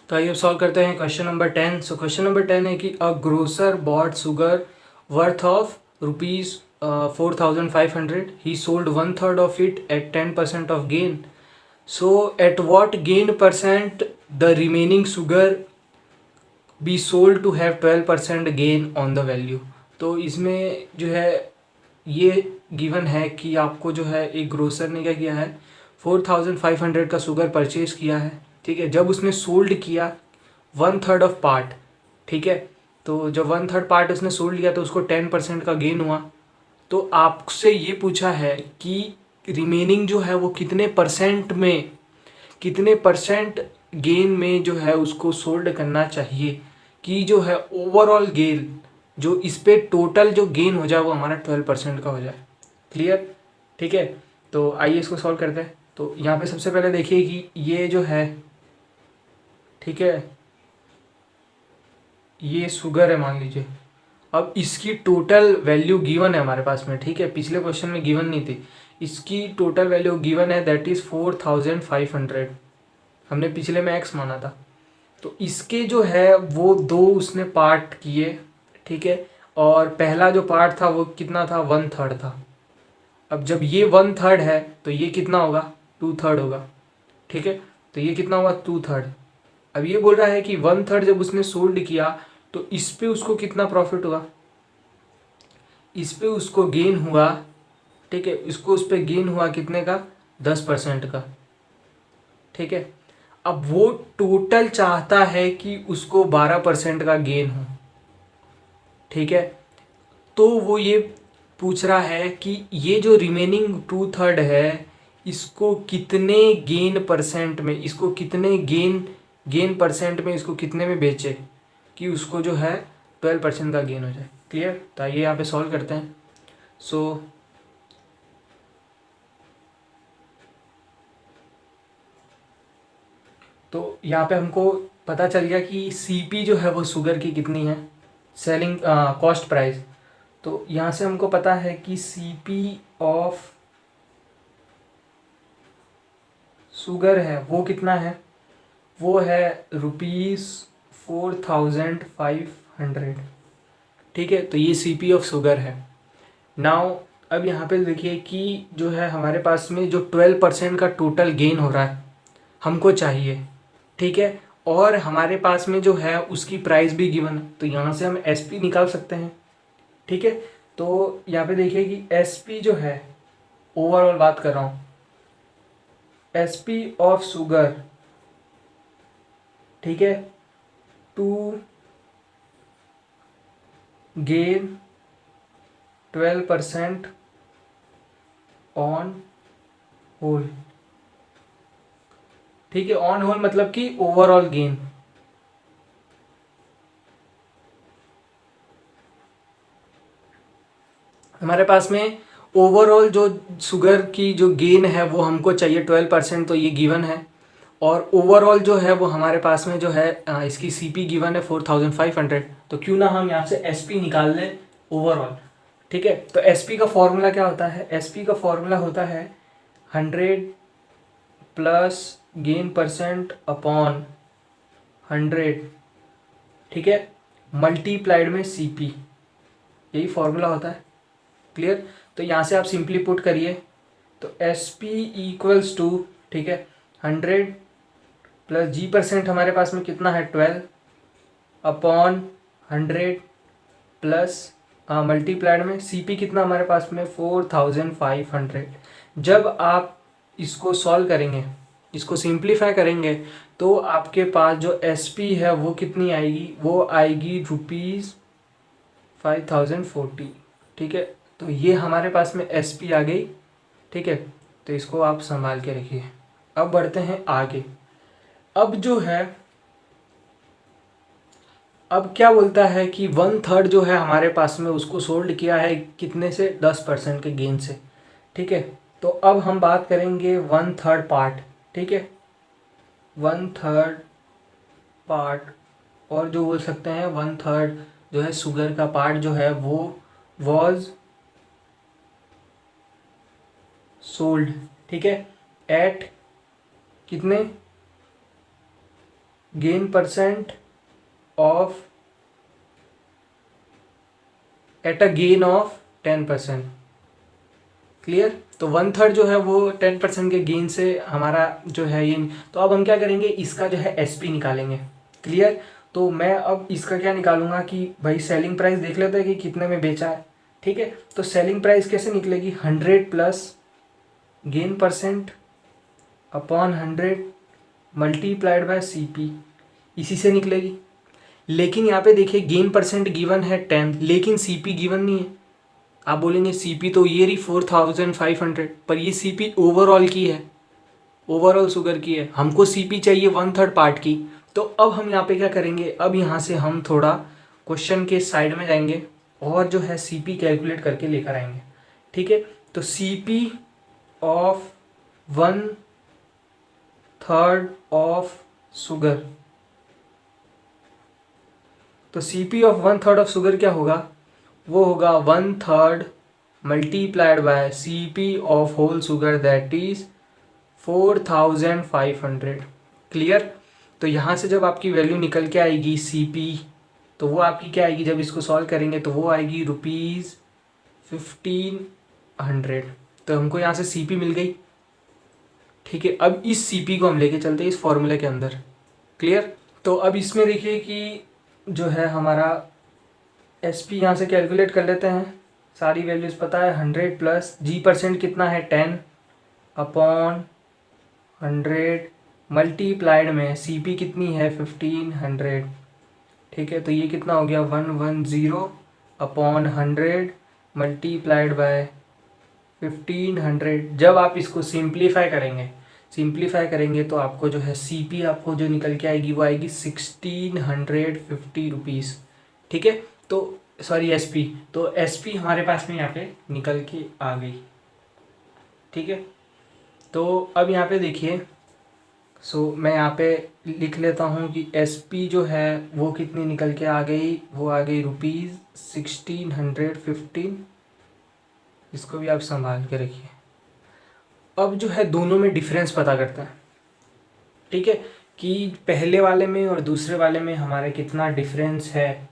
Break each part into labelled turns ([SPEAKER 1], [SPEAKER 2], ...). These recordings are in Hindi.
[SPEAKER 1] तो आइए सॉल्व करते हैं question number 10। So question number 10 है कि a grocer bought sugar worth of rupees 4500. He sold one third of it at 10% of gain. So at what gain percent the remaining sugar be sold to have 12% gain on the value. तो इसमें जो है ये गिवन है कि आपको जो है एक ग्रोसर ने क्या किया है, 4500 का शुगर परचेज किया है. ठीक है, जब उसने सोल्ड किया वन थर्ड ऑफ पार्ट. ठीक है, तो जब वन थर्ड पार्ट उसने सोल्ड किया तो उसको 10% का गेन हुआ. तो आपसे ये पूछा है कि रिमेनिंग जो है वो कितने परसेंट गेन में जो है उसको सोल्ड करना चाहिए कि जो है ओवरऑल गेन जो इस पे टोटल जो गेन हो जाए वो हमारा 12% का हो जाए. क्लियर? ठीक है, तो आइए इसको सॉल्व करते हैं. तो यहाँ पे सबसे पहले देखिए कि ये जो है, ठीक है, ये शुगर है मान लीजिए. अब इसकी टोटल वैल्यू गिवन है हमारे पास में. ठीक है, पिछले क्वेश्चन में गिवन नहीं थी. इसकी टोटल वैल्यू गिवन है, दैट इज़ 4500. हमने पिछले में एक्स माना था. तो इसके जो है वो दो उसने पार्ट किए. ठीक है, और पहला जो पार्ट था वो कितना था, वन थर्ड था. अब जब ये वन थर्ड है तो ये कितना होगा, टू थर्ड होगा. ठीक है, तो ये कितना होगा, टू थर्ड. अब ये बोल रहा है कि वन थर्ड जब उसने सोल्ड किया तो इस पे उसको कितना प्रॉफिट हुआ, इस पे उसको गेन हुआ. ठीक है, इसको उस पे गेन हुआ कितने का, 10% का. ठीक है, अब वो टोटल चाहता है कि उसको 12% का गेन हो. ठीक है, तो वो ये पूछ रहा है कि ये जो रिमेनिंग टू थर्ड है इसको कितने गेन परसेंट में, इसको कितने गेन परसेंट में, इसको कितने में बेचे कि उसको जो है 12% का गेन हो जाए. क्लियर? तो आइए यहाँ पे सॉल्व करते हैं. सो तो यहाँ पे हमको पता चल गया कि सीपी जो है वो शुगर की कितनी है, सेलिंग कॉस्ट प्राइस. तो यहाँ से हमको पता है कि सीपी ऑफ शुगर है वो कितना है, वो है ₹4500. ठीक है, तो ये सीपी ऑफ शुगर है. नाउ अब यहाँ पे देखिए कि जो है हमारे पास में जो 12% का टोटल गेन हो रहा है हमको चाहिए. ठीक है, और हमारे पास में जो है उसकी प्राइस भी गिवन है, तो यहाँ से हम एसपी निकाल सकते हैं. ठीक है, तो यहाँ पे देखिए कि एसपी जो है, ओवरऑल बात कर रहा हूँ, एसपी ऑफ शुगर. ठीक है, टू गेन 12% ऑन होल. ठीक है, ऑन होल मतलब कि ओवरऑल गेन. हमारे पास में ओवरऑल जो शुगर की जो गेन है वो हमको चाहिए 12%, तो ये गिवन है. और ओवरऑल जो है वो हमारे पास में जो है इसकी सीपी गिवन है 4500. तो क्यों ना हम यहाँ से एसपी निकाल लें ओवरऑल. ठीक है, तो एसपी का फॉर्मूला क्या होता है, एसपी का फॉर्मूला होता है 100 प्लस गेन परसेंट अपॉन 100. ठीक है, मल्टीप्लाइड में सीपी, यही फॉर्मूला होता है. क्लियर? तो यहाँ से आप सिंपली पुट करिए. तो एस पी इक्वल्स टू, ठीक है, 100 प्लस जी परसेंट हमारे पास में कितना है 12 अपॉन 100 प्लस मल्टीप्लाइड में सीपी कितना हमारे पास में 4500. जब आप इसको सॉल्व करेंगे, इसको सिंप्लीफाई करेंगे तो आपके पास जो एसपी है वो कितनी आएगी, वो आएगी ₹5040. ठीक है, तो ये हमारे पास में एसपी आ गई. ठीक है, तो इसको आप संभाल के रखिए. अब बढ़ते हैं आगे. अब जो है, अब क्या बोलता है कि वन थर्ड जो है हमारे पास में उसको सोल्ड किया है कितने से, 10% के गेन से. ठीक है, तो अब हम बात करेंगे वन थर्ड पार्ट. ठीक है, वन थर्ड पार्ट, और जो बोल सकते हैं वन थर्ड जो है शुगर का पार्ट जो है वो वॉज सोल्ड. ठीक है, एट कितने, gain percent of at a gain of 10%। Clear. तो 1/3 जो है वो 10% के गेन से हमारा जो है ये। तो अब हम क्या करेंगे, इसका जो है एसपी निकालेंगे। क्लियर। तो मैं अब इसका क्या निकालूंगा कि भाई सेलिंग प्राइस देख लेते हैं कि कितने में बेचा है। ठीक है, तो सेलिंग प्राइस कैसे निकलेगी, 100 plus gain percent upon 100 multiplied by CP, इसी से निकलेगी। लेकिन यहाँ पे देखिए गेन परसेंट गिवन है 10, लेकिन सीपी गिवन नहीं है। आप बोलेंगे सीपी तो ये रही 4500, पर ये सीपी ओवरऑल की है, ओवरऑल शुगर की है, हमको सीपी चाहिए 1/3 पार्ट की। तो अब हम यहाँ पे क्या करेंगे, अब यहाँ से हम थोड़ा क्वेश्चन के साइड में जाएंगे और जो है सीपी कैलकुलेट करके लेकर आएंगे। ठीक है, तो सीपी ऑफ 1/3 ऑफ शुगर, तो सीपी ऑफ 1/3 ऑफ शुगर क्या होगा, वो होगा 1/3 multiplied by CP of whole sugar that is 4500। Clear. तो यहाँ से जब आपकी वैल्यू निकल के आएगी सीपी, तो वो आपकी क्या आएगी, जब इसको सॉल्व करेंगे तो वो आएगी ₹1500। तो हमको यहाँ से सीपी मिल गई। ठीक है, अब इस सीपी को हम लेके चलते हैं इस फॉर्मूले के अंदर। क्लियर। तो अब इसमें देखिए कि जो है हमारा एस पी यहाँ से कैलकुलेट कर लेते हैं। सारी वैल्यूज़ पता है, 100 प्लस जी परसेंट कितना है 10 अपॉन 100 मल्टीप्लाइड में सी पी कितनी है 1500। ठीक है, तो ये कितना हो गया 110 अपॉन 100 मल्टीप्लाइड बाय 1500। जब आप इसको सिंप्लीफाई करेंगे तो आपको जो है सी पी आपको जो निकल के आएगी वो आएगी 1650 रुपीज़। ठीक है, तो सॉरी एस पी, तो एस पी हमारे पास में यहाँ पे निकल के आ गई। ठीक है, तो अब यहाँ पे देखिए, मैं यहाँ पे लिख लेता हूँ कि एस पी जो है वो कितनी निकल के आ गई, वो आ गई ₹1615। इसको भी आप संभाल के रखिए। अब जो है दोनों में डिफरेंस पता करते हैं। ठीक है, कि पहले वाले में और दूसरे वाले में हमारे कितना डिफरेंस है।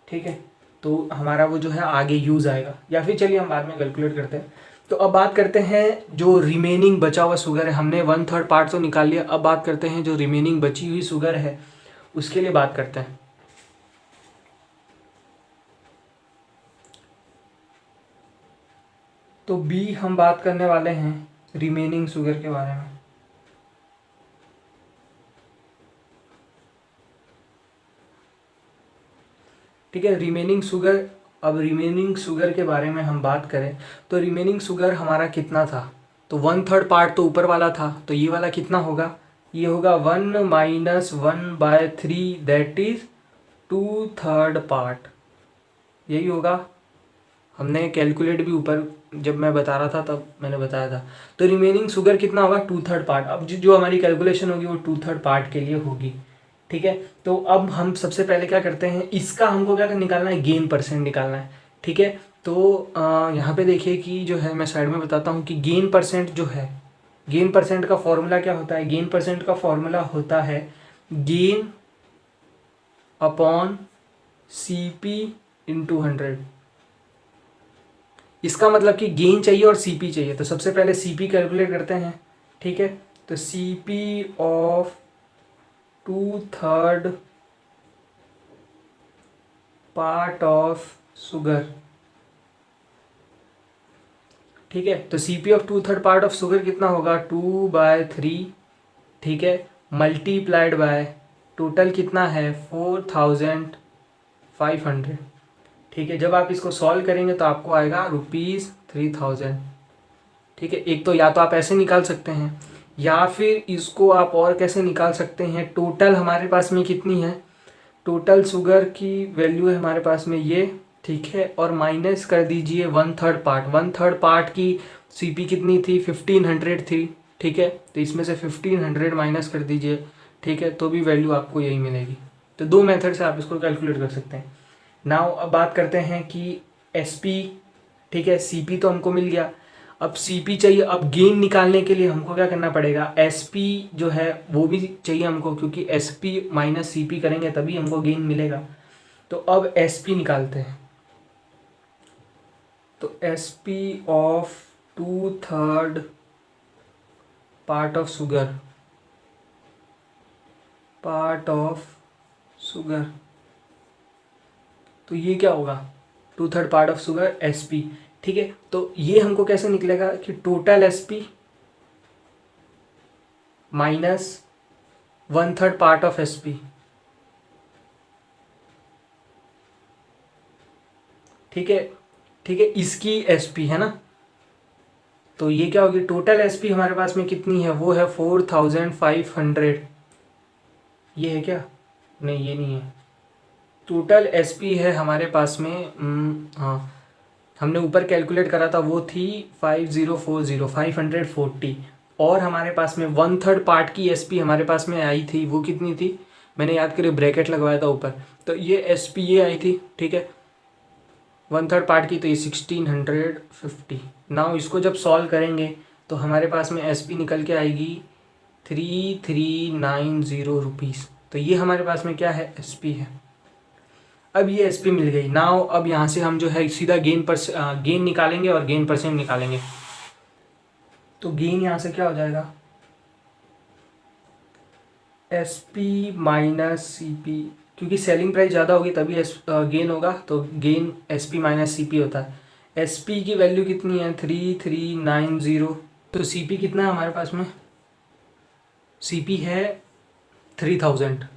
[SPEAKER 1] ठीक है, तो हमारा वो जो है आगे यूज़ आएगा, या फिर चलिए हम बाद में कैलकुलेट करते हैं। तो अब बात करते हैं जो रिमेनिंग बचा हुआ शुगर है, हमने 1/3 पार्ट तो निकाल लिया। अब बात करते हैं जो रिमेनिंग बची हुई शुगर है उसके लिए बात करते हैं। तो बी हम बात करने वाले हैं रिमेनिंग शुगर के बारे में। ठीक है, रिमेनिंग शुगर। अब रिमेनिंग शुगर के बारे में हम बात करें तो रिमेनिंग शुगर हमारा कितना था, तो 1/3 पार्ट तो ऊपर वाला था, तो ये वाला कितना होगा, ये होगा 1 - 1/3 दैट इज 2/3 पार्ट। यही होगा, हमने कैलकुलेट भी ऊपर जब मैं बता रहा था तब मैंने बताया था। तो रिमेनिंग शुगर कितना होगा 2/3 पार्ट। अब जो हमारी कैलकुलेशन होगी वो 2/3 पार्ट के लिए होगी। ठीक है, तो अब हम सबसे पहले क्या करते हैं, इसका हमको क्या निकालना है, गेन परसेंट निकालना है। ठीक है, तो यहाँ पे देखिए कि जो है मैं साइड में बताता हूँ कि गेन परसेंट जो है, गेन परसेंट का फॉर्मूला क्या होता है, गेन परसेंट का फॉर्मूला होता है gain upon C P into 100। इसका मतलब कि गेन चाहिए और सी पी चाहिए, तो सबसे पहले सी पी कैलकुलेट करते हैं। ठीक है, तो C P of 2/3 part of sugar. ठीक है, तो C P of 2/3 part of sugar कितना होगा 2/3। ठीक है, मल्टीप्लाइड बाय टोटल कितना है 4500। ठीक है, जब आप इसको सॉल्व करेंगे तो आपको आएगा ₹3000। ठीक है, एक तो या तो आप ऐसे निकाल सकते हैं या फिर इसको आप और कैसे निकाल सकते हैं, टोटल हमारे पास में कितनी है, टोटल शुगर की वैल्यू है हमारे पास में ये। ठीक है, और माइनस कर दीजिए 1/3 पार्ट की सीपी कितनी थी 1500 थी। ठीक है, तो इसमें से 1500 माइनस कर दीजिए। ठीक है, तो भी वैल्यू आपको यही मिलेगी। तो दो मेथड से आप इसको कैलकुलेट कर सकते हैं। नाउ अब बात करते हैं कि एस पी। ठीक है, सी पी तो हमको मिल गया। अब सीपी चाहिए। अब गेन निकालने के लिए हमको क्या करना पड़ेगा, एसपी जो है वो भी चाहिए हमको, क्योंकि एसपी माइनस सीपी करेंगे तभी हमको गेन मिलेगा। तो अब एसपी निकालते हैं। तो SP of 2/3 part of sugar, part of sugar, तो ये क्या होगा, 2/3 पार्ट ऑफ शुगर एसपी। ठीक है, तो ये हमको कैसे निकलेगा कि total SP minus 1/3 part of SP. ठीक है, ठीक है, इसकी एसपी है ना, तो ये क्या होगी, टोटल एसपी हमारे पास में कितनी है, वो है 4500। ये है क्या, नहीं ये नहीं है, टोटल एसपी है हमारे पास में हाँ, हमने ऊपर कैलकुलेट करा था वो थी 540 और हमारे पास में 1/3 पार्ट की एसपी हमारे पास में आई थी, वो कितनी थी, मैंने याद करी ब्रैकेट लगवाया था ऊपर, तो ये एसपी ये आई थी। ठीक है, 1/3 पार्ट की, तो ये 1650। नाउ इसको जब सॉल्व करेंगे तो हमारे पास में एसपी निकल के आएगी 3390 रुपीज़। तो ये हमारे पास में क्या है, एसपी है। अब ये एसपी मिल गई। नाउ अब यहाँ से हम जो है सीधा गेन निकालेंगे और गेन परसेंट निकालेंगे। तो गेन यहाँ से क्या हो जाएगा, एसपी माइनस सीपी, क्योंकि सेलिंग प्राइस ज़्यादा होगी तभी गेन होगा, तो गेन एसपी माइनस सीपी होता है। एसपी की वैल्यू कितनी है, 3390। तो सीपी कितना है हमारे पास में, सीपी है 3000।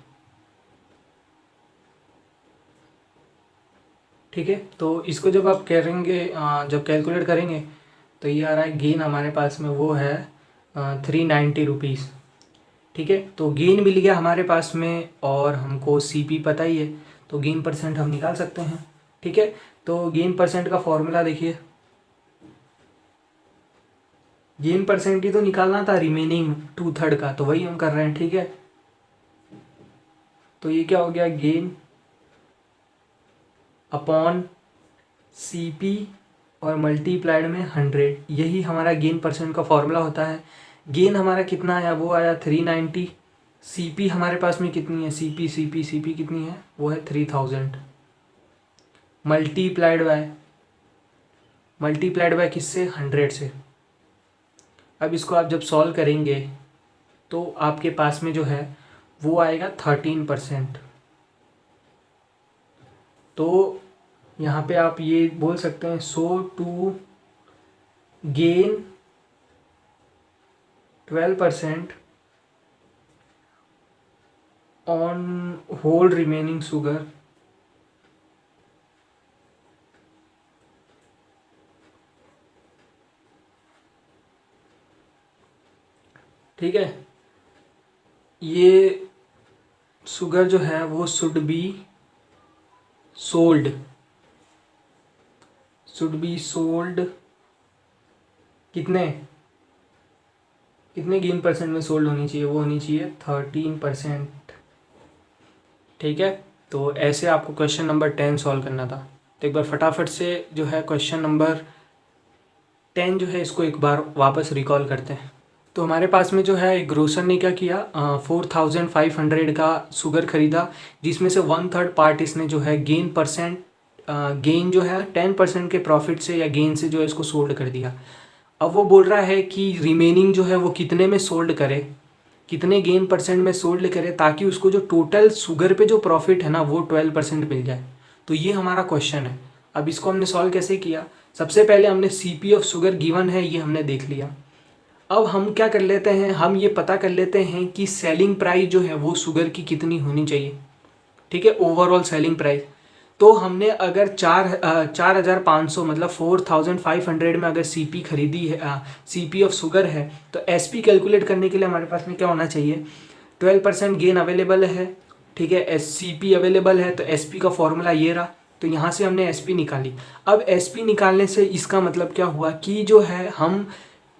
[SPEAKER 1] ठीक है, तो इसको जब आप करेंगे, जब कैलकुलेट करेंगे तो ये आ रहा है गेन हमारे पास में वो है 390 रुपीज़। ठीक है, तो गेन मिल गया हमारे पास में और हमको सीपी पता ही है, तो गेन परसेंट हम निकाल सकते हैं। ठीक है, तो गेन परसेंट का फॉर्मूला देखिए, गेन परसेंट ही तो निकालना था रिमेनिंग 2/3 का, तो वही हम कर रहे हैं। ठीक है, तो ये क्या हो गया, गेन अपॉन सीपी और मल्टीप्लाइड में 100, यही हमारा गेन परसेंट का फॉर्मूला होता है। गेन हमारा कितना आया, वो आया 390। सीपी हमारे पास में कितनी है, सीपी कितनी है, वो है 3000 मल्टीप्लाइड बाय किससे, 100 से। अब इसको आप जब सॉल्व करेंगे तो आपके पास में जो है वो आएगा 13%। तो यहाँ पे आप ये बोल सकते हैं, so to gain 12% on whole remaining sugar, ठीक है, ये शुगर जो है वो शुड बी सोल्ड कितने गेन परसेंट में सोल्ड होनी चाहिए, वो होनी चाहिए 13%। ठीक है, तो ऐसे आपको क्वेश्चन नंबर 10 सॉल्व करना था। तो एक बार फटाफट से जो है क्वेश्चन नंबर 10 जो है इसको एक बार वापस रिकॉल करते हैं। तो हमारे पास में जो है एक ग्रोसर ने क्या किया, 4500 का शुगर ख़रीदा, जिसमें से 1/3 पार्ट इसने जो है गेन जो है 10% के प्रॉफिट से या गेन से जो है इसको सोल्ड कर दिया। अब वो बोल रहा है कि रिमेनिंग जो है वो कितने में सोल्ड करे, कितने गेन परसेंट में सोल्ड करे, ताकि उसको जो टोटल शुगर पे जो प्रॉफिट है ना वो 12% मिल जाए। तो ये हमारा क्वेश्चन है। अब इसको हमने सॉल्व कैसे किया, सबसे पहले हमने सीपी ऑफ शुगर गिवन है ये हमने देख लिया। अब हम क्या कर लेते हैं, हम ये पता कर लेते हैं कि सेलिंग प्राइस जो है वो शुगर की कितनी होनी चाहिए। ठीक है, ओवरऑल सेलिंग प्राइस। तो हमने अगर 4500 मतलब 4500 में अगर सीपी खरीदी है, सीपी ऑफ शुगर है, तो एसपी कैलकुलेट करने के लिए हमारे पास में क्या होना चाहिए, 12% गेन अवेलेबल है। ठीक है, सीपी अवेलेबल है, तो एसपी का फॉर्मूला ये रहा, तो यहाँ से हमने एसपी निकाली। अब एसपी निकालने से इसका मतलब क्या हुआ कि जो है हम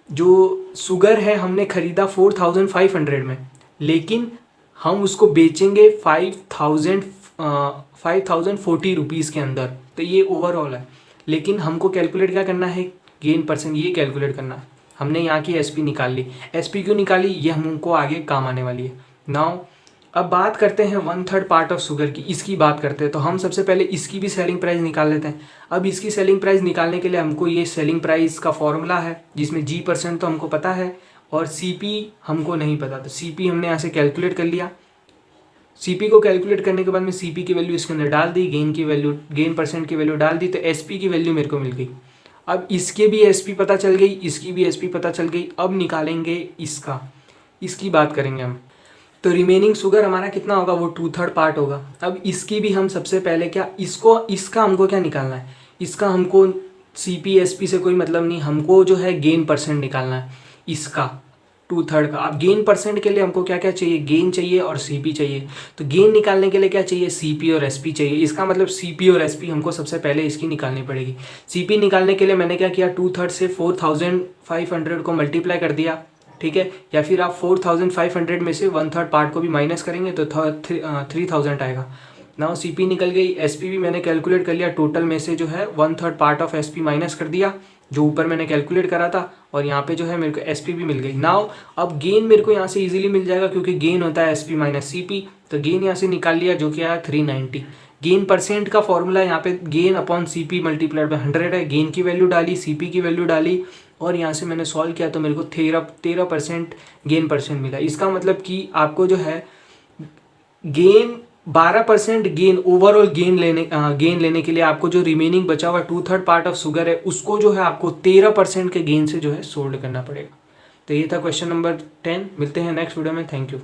[SPEAKER 1] जो शुगर है हमने ख़रीदा 4500 में, लेकिन हम उसको बेचेंगे 5040 रुपीज़ के अंदर। तो ये ओवरऑल है, लेकिन हमको कैलकुलेट क्या करना है, गेन परसेंट ये कैलकुलेट करना है। हमने यहाँ की एसपी निकाल ली। एसपी क्यों निकाली, ये हमको आगे काम आने वाली है। नाउ अब बात करते हैं 1/3 पार्ट ऑफ शुगर की, इसकी बात करते हैं। तो हम सबसे पहले इसकी भी सेलिंग प्राइस निकाल लेते हैं। अब इसकी सेलिंग प्राइस निकालने के लिए हमको ये सेलिंग प्राइस का फॉर्मूला है, जिसमें जी परसेंट तो हमको पता है और सीपी हमको नहीं पता। तो सीपी हमने यहाँ से कैलकुलेट कर लिया। सीपी को कैलकुलेट करने के बाद में सीपी की वैल्यू इसके अंदर डाल दी, गेन की वैल्यू, गेन परसेंट की वैल्यू डाल दी, तो एसपी की वैल्यू मेरे को मिल गई। अब इसके भी एसपी पता चल गई, इसकी भी एसपी पता चल गई। अब निकालेंगे इसकी बात करेंगे हम। तो रिमेनिंग शुगर हमारा कितना होगा, वो 2/3 पार्ट होगा। अब इसकी भी हम सबसे पहले इसका हमको क्या निकालना है, इसका हमको सीपी एसपी से कोई मतलब नहीं, हमको जो है गेन परसेंट निकालना है इसका 2/3 का। अब गेन परसेंट के लिए हमको क्या क्या चाहिए, गेन चाहिए और सीपी चाहिए। तो गेन निकालने के लिए क्या चाहिए, सीपी और एसपी चाहिए। इसका मतलब सीपी और एसपी हमको सबसे पहले इसकी निकालनी पड़ेगी। सीपी निकालने के लिए मैंने क्या किया, 2/3 से 4500 को मल्टीप्लाई कर दिया, ठीक है। या फिर आप 4500 में से 1/3 पार्ट को भी माइनस करेंगे तो 3000 आएगा। नाउ सीपी निकल गई। एसपी भी मैंने कैलकुलेट कर लिया, टोटल में से जो है 1/3 पार्ट ऑफ एसपी माइनस कर दिया, जो ऊपर मैंने कैलकुलेट करा था, और यहाँ पे जो है मेरे को एसपी भी मिल गई। नाउ अब गेन मेरे को यहाँ से इजीली मिल जाएगा, क्योंकि गेन होता है एसपी माइनस सीपी। तो गेन यहाँ से निकाल लिया, जो कि आया 390। गेन परसेंट का फॉर्मूला यहाँ पे gain upon CP multiplied by 100 है। गेन की वैल्यू डाली, सीपी की वैल्यू डाली, और यहाँ से मैंने सॉल्व किया तो मेरे को 13% गेन परसेंट मिला। इसका मतलब कि आपको जो है गेन 12% गेन, ओवरऑल गेन लेने के लिए आपको जो रिमेनिंग बचा हुआ 2/3 पार्ट ऑफ शुगर है, उसको जो है आपको 13% के गेन से जो है सोल्ड करना पड़ेगा। तो ये था क्वेश्चन नंबर 10। मिलते हैं नेक्स्ट वीडियो में। Thank you.